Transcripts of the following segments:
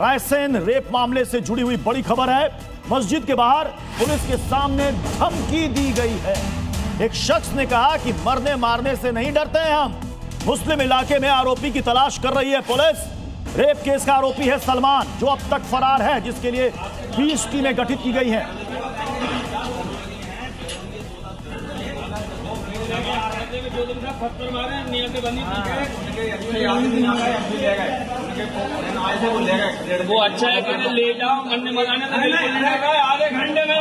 Raisen rape मामले से जुड़ी हुई बड़ी खबर है। मस्जिद के बाहर पुलिस के सामने धमकी दी गई है। एक शख्स ने कहा कि मरने मारने से नहीं डरते हैं हम। मुस्लिम इलाके में आरोपी की तलाश कर रही है पुलिस। रेप केस का आरोपी है सलमान, जो अब तक फरार है, जिसके लिए 20 टीमें गठित की गई हैं। वो अच्छा है कि ले जाओ मरने मराने आधे घंटे में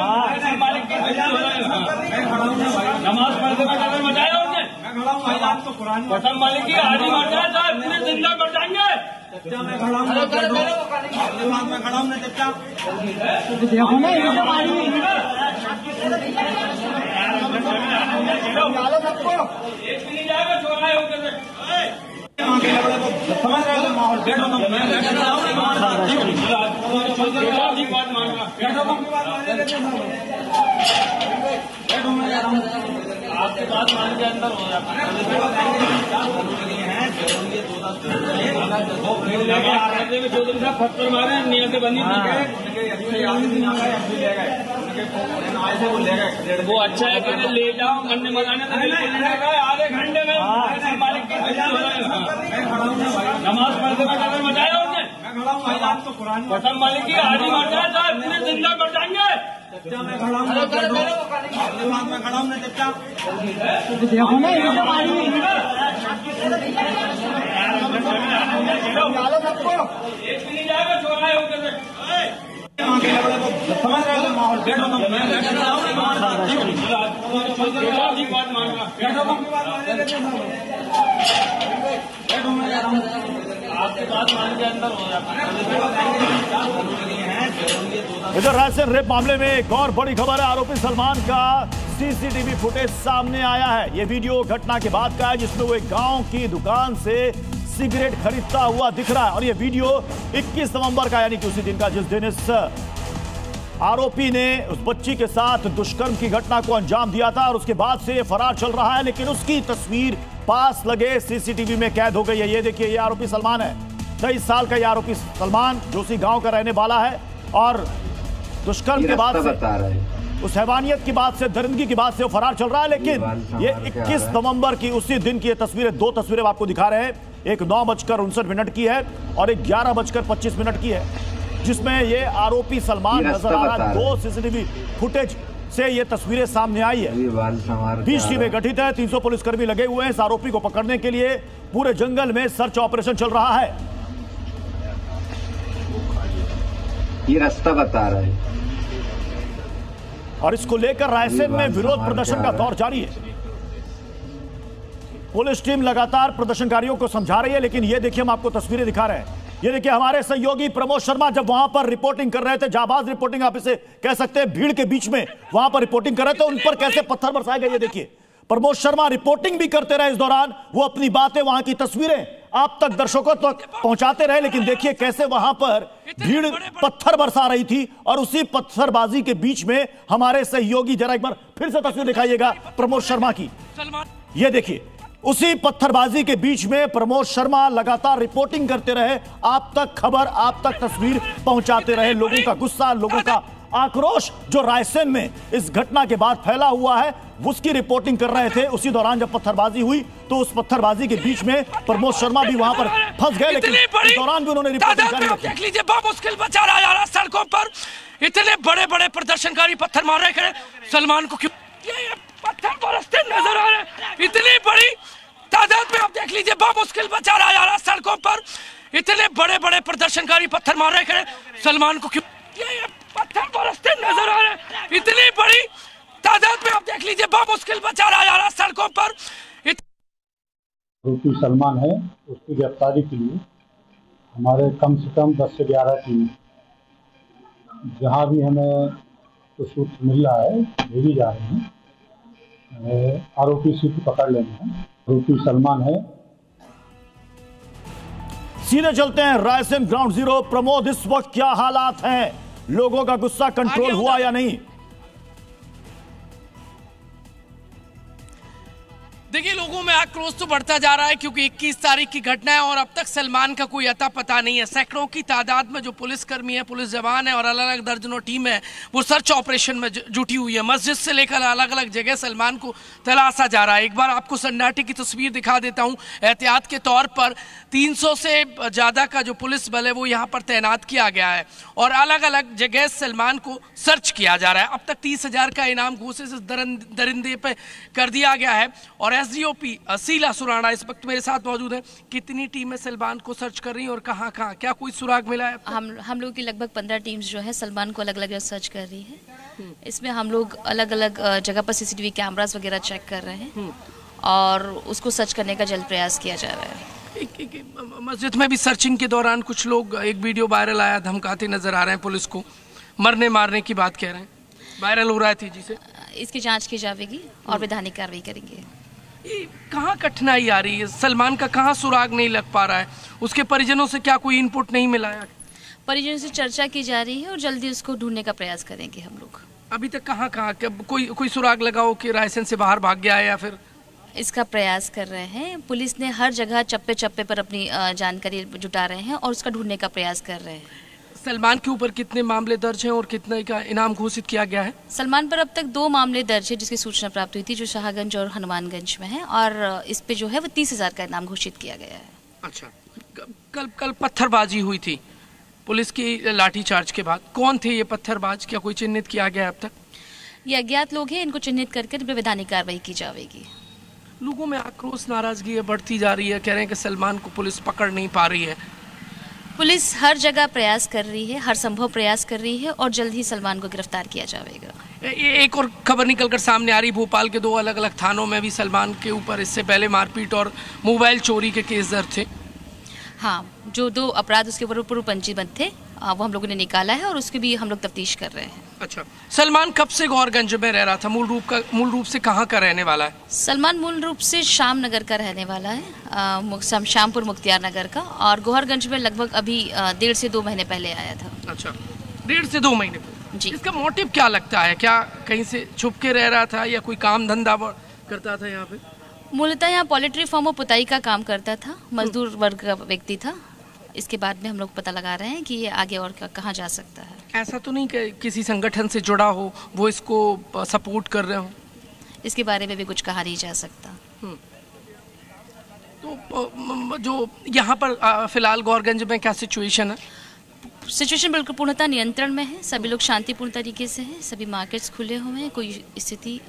नमाज पढ़ते में मचाया उसने। कसम मालिक की आधी मरना है तो पूरे जिंदा कर जाएंगे। मैं खड़ा हूँ देखो ना, ये तो एक भी नहीं जाएगा, छोड़ा है उधर से। समझ रहे हो माहौल? बैठो आपके बात मान के अंदर हो जाता है। जो दिन साहब पत्थर मारे नियत बनी वो अच्छा है कि ले जाओ मरने मराने आधे घंटे में नमाज पढ़ते में मचाया उसने। कसम मालिक की आधी मरना है तो पूरे जिंदा कर जाएंगे। मैं खड़ा हूँ देखो ना, ये तो एक भी नहीं जाएगा, छोड़ा है उधर से। समझ रहे हो माहौल? बैठो आपके बात मान के अंदर हो जाता है। इधर रायसेन रेप मामले में एक और बड़ी खबर है। आरोपी सलमान का सीसीटीवी फुटेज सामने आया है। यह वीडियो घटना के बाद का है, जिसमें वो एक गांव की दुकान से सिगरेट खरीदता हुआ दिख रहा है। और यह वीडियो 21 नवंबर का, यानी कि उसी दिन का जिस दिन इस आरोपी ने उस बच्ची के साथ दुष्कर्म की घटना को अंजाम दिया था। और उसके बाद से ये फरार चल रहा है, लेकिन उसकी तस्वीर पास लगे सीसीटीवी में कैद हो गई है। ये देखिए, ये आरोपी सलमान है। 23 साल का ये आरोपी सलमान, जो उसी गांव का रहने वाला है। और दुष्कर्म के बाद से, उस हैवानियत की बात से, दरिंदगी की बात से वो फरार चल रहा है। लेकिन ये 21 नवंबर की उसी दिन की ये तस्वीरें, दो तस्वीरें आपको दिखा रहे हैं। एक 9:59 की है और एक 11:25 की है, जिसमें ये आरोपी सलमान नजर आ रहा है। दो सीसीटीवी फुटेज से ये तस्वीरें सामने आई है। 20 टीमें गठित है, 300 पुलिसकर्मी लगे हुए हैं। इस आरोपी को पकड़ने के लिए पूरे जंगल में सर्च ऑपरेशन चल रहा है। ये रास्ता बता रहा है और इसको लेकर रायसेन में विरोध प्रदर्शन का दौर जारी है। पुलिस टीम लगातार प्रदर्शनकारियों को समझा रही है, लेकिन ये देखिए, हम आपको तस्वीरें दिखा रहे हैं। ये देखिए, हमारे सहयोगी प्रमोद शर्मा जब वहां पर रिपोर्टिंग कर रहे थे, जाबाज रिपोर्टिंग आप इसे कह सकते हैं, भीड़ के बीच में वहां पर रिपोर्टिंग कर रहे थे, उन पर कैसे पत्थर बरसाए गए। ये देखिए, प्रमोद शर्मा रिपोर्टिंग भी करते रहे इस दौरान। वो अपनी बातें, वहां की तस्वीरें आप तक दर्शकों तक पहुंचाते रहे। लेकिन देखिए कैसे वहां पर भीड़ पत्थर बरसा रही थी। और उसी पत्थरबाजी के बीच में हमारे सहयोगी, जरा एक बार फिर से तस्वीर दिखाइएगा प्रमोद शर्मा की। ये देखिए, उसी पत्थरबाजी के बीच में प्रमोद शर्मा लगातार रिपोर्टिंग करते रहे, आप तक खबर, आप तक तस्वीर पहुंचाते रहे। लोगों का गुस्सा, लोगों का आक्रोश जो रायसेन में इस घटना के बाद फैला हुआ है, उसकी रिपोर्टिंग कर रहे थे। उसी दौरान जब पत्थरबाजी हुई तो उस पत्थरबाजी के बीच में प्रमोद शर्मा भी वहां पर फंस गए। लेकिन इस दौरान भी उन्होंने रिपोर्टिंग जारी रखी। देख लीजिए, मुश्किल बचा रहा जा रहा सड़कों पर। इतने बड़े बड़े प्रदर्शनकारी पत्थर मार रहे हैं सलमान को। क्यों ये पत्थर बरसते नजर आ रहे? इतनी बड़ी तादाद में आप देख लीजिए, मुश्किल बचा रहा जा रहा सड़कों पर। इतने बड़े बड़े प्रदर्शनकारी पत्थर मार रहे हैं सलमान को। क्यों ये पत्थर बरसते नजर आ रहे? इतनी बड़ी तादाद में आप देख लीजिए, मुश्किल बचा रहा जा रहा सड़कों पर। आरोपी सलमान है, उसकी गिरफ्तारी के लिए हमारे कम से कम 10 से 11 टीम जहां भी हमें कुछ सूत्र मिल रहा है भेजी जा रही हैं। आरोपी से पकड़ लेना है। आरोपी सलमान है। सीधे चलते हैं रायसेन ग्राउंड जीरो। प्रमोद, इस वक्त क्या हालात हैं? लोगों का गुस्सा कंट्रोल हुआ या नहीं? देखिए, लोगों में आक्रोश तो बढ़ता जा रहा है क्योंकि 21 तारीख की घटना है और अब तक सलमान का कोई अता पता नहीं है। सैकड़ों की तादाद में जो पुलिसकर्मी है, पुलिस जवान है और अलग अलग दर्जनों टीम है, वो सर्च ऑपरेशन में जुटी हुई है। मस्जिद से लेकर अलग अलग जगह सलमान को तलाशा जा रहा है। एक बार आपको सन्नाटे की तस्वीर दिखा देता हूँ। एहतियात के तौर पर 300 से ज़्यादा का जो पुलिस बल है वो यहाँ पर तैनात किया गया है और अलग अलग जगह सलमान को सर्च किया जा रहा है। अब तक 30,000 का इनाम घूसे से दरिंदे पे कर दिया गया है और एसडीओपी शीला सुराणा इस वक्त मेरे साथ मौजूद है। कितनी टीमें सलमान को सर्च कर रही हैं और कहाँ कहाँ, क्या कोई सुराग मिला है? हम लोग की लगभग 15 टीम्स जो है सलमान को अलग अलग सर्च कर रही है। इसमें हम लोग अलग अलग जगह पर सीसीटीवी कैमरास वगैरह चेक कर रहे हैं और उसको सर्च करने का जल्द प्रयास किया जा रहा है। मस्जिद में भी सर्चिंग के दौरान कुछ लोग, एक वीडियो वायरल आया, धमकाते नजर आ रहे हैं, पुलिस को मरने मारने की बात कह रहे हैं, वायरल हो रहा है तेजी से। इसकी जांच की जाएगी और वैधानिक कार्रवाई करेंगे। कहाँ कठिनाई आ रही है? सलमान का कहाँ सुराग नहीं लग पा रहा है? उसके परिजनों से क्या कोई इनपुट नहीं मिला है? परिजनों से चर्चा की जा रही है और जल्दी उसको ढूंढने का प्रयास करेंगे हम लोग। अभी तक कहाँ कोई सुराग लगाओ कि रायसेन से बाहर भाग गया है या फिर? इसका प्रयास कर रहे हैं। पुलिस ने हर जगह चप्पे चप्पे पर अपनी जानकारी जुटा रहे हैं और उसका ढूंढने का प्रयास कर रहे हैं। सलमान के ऊपर कितने मामले दर्ज हैं और कितने का इनाम घोषित किया गया है? सलमान पर अब तक 2 मामले दर्ज है जिसकी सूचना प्राप्त हुई थी, जो शाहगंज और हनुमानगंज में है और इस पे जो है वो 30,000 का इनाम घोषित किया गया है। अच्छा, कल पत्थरबाजी हुई थी पुलिस की लाठीचार्ज के बाद। कौन थे ये पत्थरबाज? क्या कोई चिन्हित किया गया अब तक? ये अज्ञात लोग हैं, इनको चिन्हित करके वैधानिक कार्रवाई की जाएगी। लोगों में आक्रोश, नाराजगी बढ़ती जा रही है, कह रहे हैं कि सलमान को पुलिस पकड़ नहीं पा रही है। पुलिस हर जगह प्रयास कर रही है, हर संभव प्रयास कर रही है और जल्द ही सलमान को गिरफ्तार किया जाएगा। एक और खबर निकलकर सामने आ रही, भोपाल के 2 अलग अलग थानों में भी सलमान के ऊपर इससे पहले मारपीट और मोबाइल चोरी के केस दर्ज थे। हाँ, जो 2 अपराध उसके ऊपर पूर्व पंजीबद्ध थे वो हम लोगों ने निकाला है और उसकी भी हम लोग तफ्तीश कर रहे हैं। अच्छा, सलमान कब से गौरगंज में रह रहा था? मूल रूप से कहाँ का रहने वाला है? सलमान मूल रूप से शाम नगर का रहने वाला है, शामपुर मुख्तियार नगर का, और गौहरगंज में लगभग अभी 1.5 से 2 महीने पहले आया था। अच्छा, 1.5 से 2 महीने पहले जी। इसका मोटिव क्या लगता है? क्या कहीं से छुप के रह रहा था या कोई काम धंधा करता था यहाँ पे? मूलतः यहाँ पोल्ट्री फार्म और पुताई का काम करता था, मजदूर वर्ग का व्यक्ति था। इसके बाद में हम लोग पता लगा रहे हैं कि ये आगे और कहाँ जा सकता है। ऐसा तो नहीं कि किसी संगठन से जुड़ा हो, वो इसको सपोर्ट कर रहे हो? इसके बारे में भी कुछ कहा नहीं जा सकता। तो जो यहाँ पर फिलहाल गौरगंज में क्या सिचुएशन है? सिचुएशन बिल्कुल पूर्णतः नियंत्रण में है। सभी लोग शांतिपूर्ण तरीके से हैं, सभी मार्केट्स खुले हुए हैं, कोई स्थिति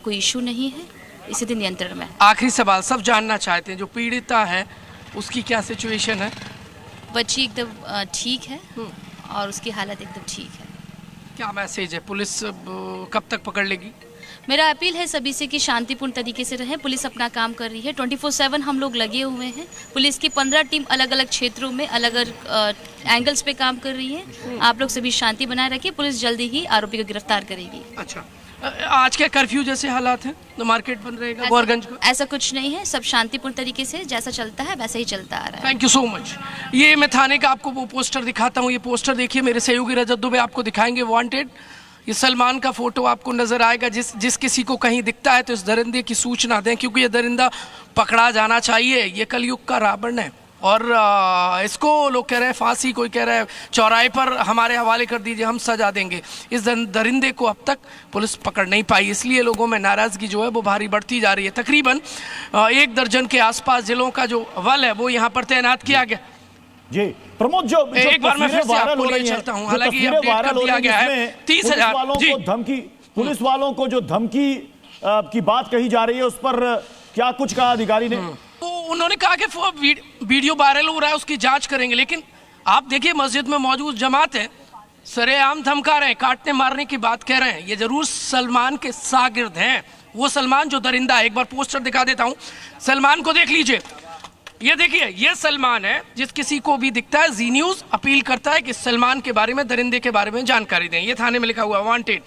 कोई इशू नहीं है, स्थिति नियंत्रण में है। आखिरी सवाल, सब जानना चाहते हैं, जो पीड़िता है उसकी क्या सिचुएशन है? बच्ची एकदम ठीक है और उसकी हालत एकदम ठीक है। क्या मैसेज है? पुलिस कब तक पकड़ लेगी? मेरा अपील है सभी से कि शांतिपूर्ण तरीके से रहें। पुलिस अपना काम कर रही है, 24/7 हम लोग लगे हुए हैं। पुलिस की 15 टीम अलग अलग क्षेत्रों में अलग अलग एंगल्स पे काम कर रही है। आप लोग सभी शांति बनाए रखिए, पुलिस जल्दी ही आरोपी को गिरफ्तार करेगी। अच्छा, आज क्या कर्फ्यू जैसे हालात हैं तो मार्केट बंद रहेगा गौरगंज का? ऐसा कुछ नहीं है, सब शांतिपूर्ण तरीके से जैसा चलता है वैसा ही चलता आ रहा है। Thank you so much. ये मैं थाने का आपको वो पोस्टर दिखाता हूँ। ये पोस्टर देखिए, मेरे सहयोगी रजत दुबे आपको दिखाएंगे। वांटेड, ये सलमान का फोटो आपको नजर आएगा। जिस किसी को कहीं दिखता है तो इस दरिंदे की सूचना दें, क्योंकि ये दरिंदा पकड़ा जाना चाहिए। ये कलयुग का रावण है और इसको लोग कह रहे हैं फांसी, कोई कह रहा है चौराहे पर हमारे हवाले कर दीजिए, हम सजा देंगे। इस दरिंदे को अब तक पुलिस पकड़ नहीं पाई, इसलिए लोगों में नाराजगी जो है वो भारी बढ़ती जा रही है। तकरीबन 1 दर्जन के आसपास जिलों का जो बल है वो यहाँ पर तैनात किया गया। जी प्रमोद, जो एक बार मैं फिर से आपको ले चलता हूँ, हालांकि अपडेट कर दिया गया है 30,000 पुलिस वालों को जो धमकी की बात कही जा रही है, उस पर क्या कुछ कहा अधिकारी ने? तो उन्होंने कहा कि वीडियो वायरल हो रहा है, उसकी जांच करेंगे। लेकिन आप देखिए, मस्जिद में मौजूद जमात है, सरेआम धमका रहे हैं, काटने मारने की बात कह रहे हैं। ये जरूर सलमान के शागिर्द हैं, वो सलमान जो दरिंदा है। एक बार पोस्टर दिखा देता हूँ, सलमान को देख लीजिए। ये देखिए, ये सलमान है। जिस किसी को भी दिखता है, जी न्यूज अपील करता है कि सलमान के बारे में, दरिंदे के बारे में जानकारी दें। ये थाने में लिखा हुआ वांटेड।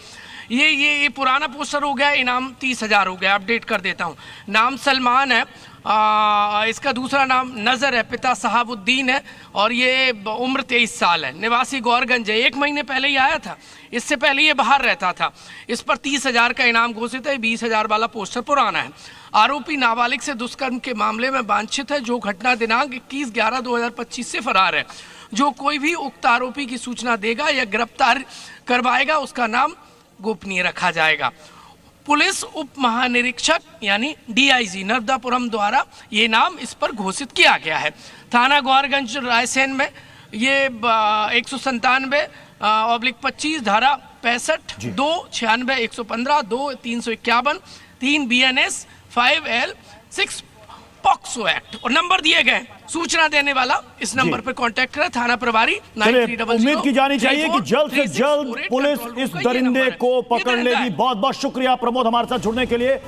ये पुराना पोस्टर हो गया, इनाम 30,000 हो गया। अपडेट कर देता हूँ, नाम सलमान है, इसका दूसरा नाम नजर है, पिता सहाबुद्दीन है और ये उम्र 23 साल है, निवासी गौरगंज है। 1 महीने पहले ही आया था, इससे पहले ये बाहर रहता था। इस पर 30,000 का इनाम घोषित है, 20,000 वाला पोस्टर पुराना है। आरोपी नाबालिग से दुष्कर्म के मामले में वांछित है, जो घटना दिनांक 21/11/2025 से फरार है। जो कोई भी उक्त आरोपी की सूचना देगा या गिरफ्तार करवाएगा उसका नाम गोपनीय रखा जाएगा। पुलिस उप महानिरीक्षक यानी DIG नर्मदापुरम द्वारा ये नाम इस पर घोषित किया गया है। थाना गौरगंज रायसेन में ये 197/25 धारा 65 2 96 115 2 351 3 BNS 5L 6 पॉक्सो एक्ट और नंबर दिए गए। सूचना देने वाला इस नंबर पर कांटेक्ट करें। थाना प्रभारी 9300। उम्मीद की जानी चाहिए कि जल्द से जल्द पुलिस इस दरिंदे को पकड़ लेगी। बहुत बहुत शुक्रिया प्रमोद हमारे साथ जुड़ने के लिए।